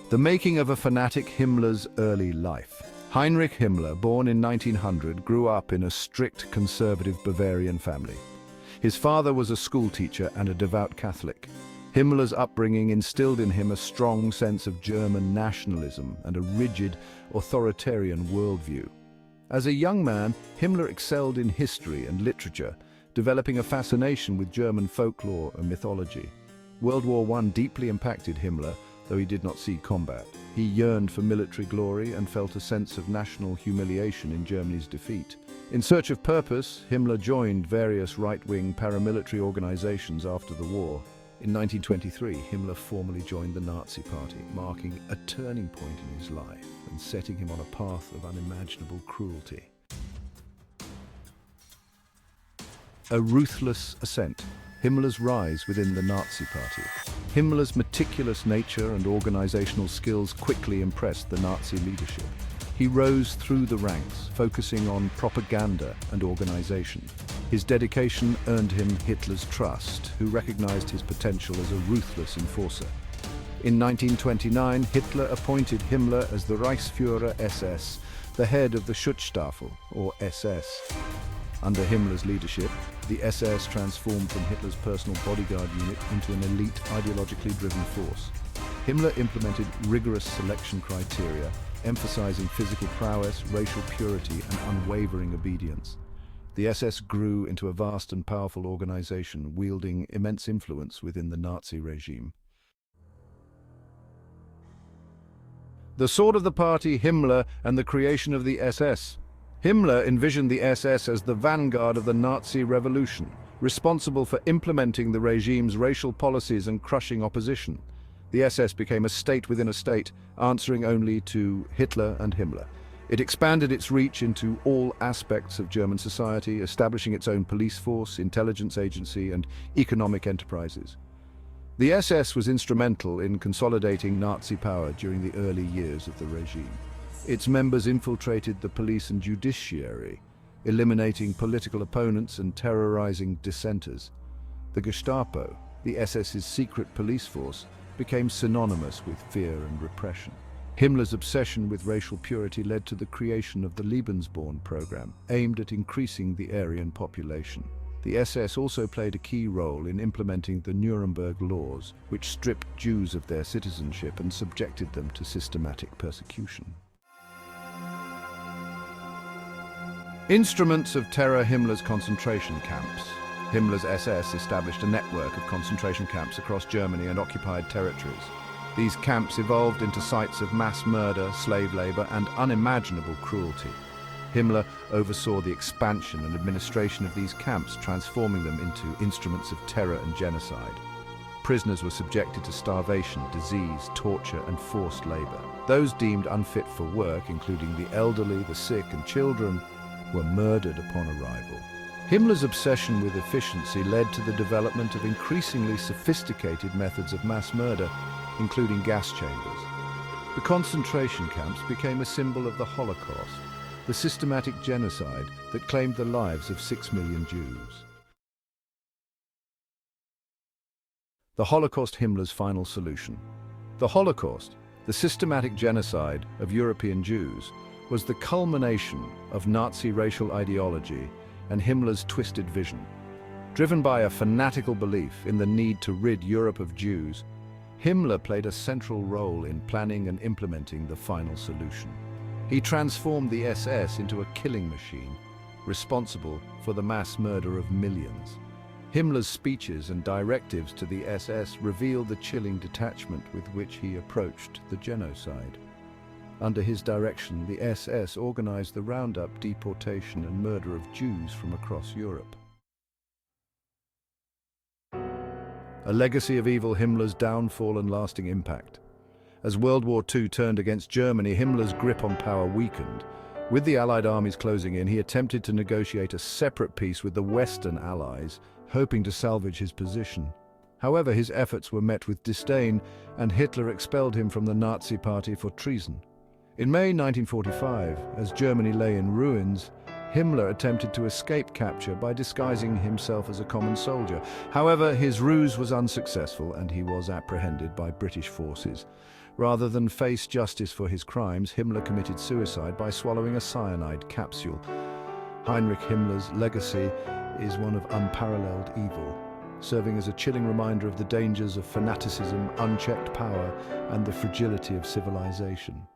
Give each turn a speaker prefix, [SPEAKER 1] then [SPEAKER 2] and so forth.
[SPEAKER 1] The making of a fanatic Himmler's early life. Heinrich Himmler, born in 1900, grew up in a strict conservative Bavarian family. His father was a schoolteacher and a devout Catholic. Himmler's upbringing instilled in him a strong sense of German nationalism and a rigid, authoritarian worldview. As a young man, Himmler excelled in history and literature, developing a fascination with German folklore and mythology. World War I deeply impacted Himmler, though he did not see combat. He yearned for military glory and felt a sense of national humiliation in Germany's defeat. In search of purpose, Himmler joined various right-wing paramilitary organizations after the war. In 1923, Himmler formally joined the Nazi Party, marking a turning point in his life and setting him on a path of unimaginable cruelty. A ruthless ascent. Himmler's rise within the Nazi Party. Himmler's meticulous nature and organizational skills quickly impressed the Nazi leadership. He rose through the ranks, focusing on propaganda and organization. His dedication earned him Hitler's trust, who recognized his potential as a ruthless enforcer. In 1929, Hitler appointed Himmler as the Reichsführer SS, the head of the Schutzstaffel, or SS. Under Himmler's leadership, the SS transformed from Hitler's personal bodyguard unit into an elite, ideologically driven force. Himmler implemented rigorous selection criteria, emphasizing physical prowess, racial purity, and unwavering obedience. The SS grew into a vast and powerful organization, wielding immense influence within the Nazi regime. The sword of the party, Himmler, and the creation of the SS. Himmler envisioned the SS as the vanguard of the Nazi revolution, responsible for implementing the regime's racial policies and crushing opposition. The SS became a state within a state, answering only to Hitler and Himmler. It expanded its reach into all aspects of German society, establishing its own police force, intelligence agency, and economic enterprises. The SS was instrumental in consolidating Nazi power during the early years of the regime. Its members infiltrated the police and judiciary, eliminating political opponents and terrorizing dissenters. The Gestapo, the SS's secret police force, became synonymous with fear and repression. Himmler's obsession with racial purity led to the creation of the Lebensborn program, aimed at increasing the Aryan population. The SS also played a key role in implementing the Nuremberg laws, which stripped Jews of their citizenship and subjected them to systematic persecution. Instruments of terror. Himmler's concentration camps. Himmler's SS established a network of concentration camps across Germany and occupied territories. These camps evolved into sites of mass murder, slave labor, and unimaginable cruelty. Himmler oversaw the expansion and administration of these camps, transforming them into instruments of terror and genocide. Prisoners were subjected to starvation, disease, torture, and forced labor. Those deemed unfit for work, including the elderly, the sick, and children, were murdered upon arrival. Himmler's obsession with efficiency led to the development of increasingly sophisticated methods of mass murder, including gas chambers. The concentration camps became a symbol of the Holocaust, the systematic genocide that claimed the lives of 6 million Jews. The Holocaust. Himmler's final solution. The Holocaust, the systematic genocide of European Jews, was the culmination of Nazi racial ideology and Himmler's twisted vision. Driven by a fanatical belief in the need to rid Europe of Jews, Himmler played a central role in planning and implementing the final solution. He transformed the SS into a killing machine, responsible for the mass murder of millions. Himmler's speeches and directives to the SS reveal the chilling detachment with which he approached the genocide. Under his direction, the SS organized the roundup, deportation, and murder of Jews from across Europe. A legacy of evil. Himmler's downfall and lasting impact. As World War II turned against Germany, Himmler's grip on power weakened. With the Allied armies closing in, he attempted to negotiate a separate peace with the Western Allies, hoping to salvage his position. However, his efforts were met with disdain, and Hitler expelled him from the Nazi Party for treason. In May 1945, as Germany lay in ruins, Himmler attempted to escape capture by disguising himself as a common soldier. However, his ruse was unsuccessful and he was apprehended by British forces. Rather than face justice for his crimes, Himmler committed suicide by swallowing a cyanide capsule. Heinrich Himmler's legacy is one of unparalleled evil, serving as a chilling reminder of the dangers of fanaticism, unchecked power, and the fragility of civilization.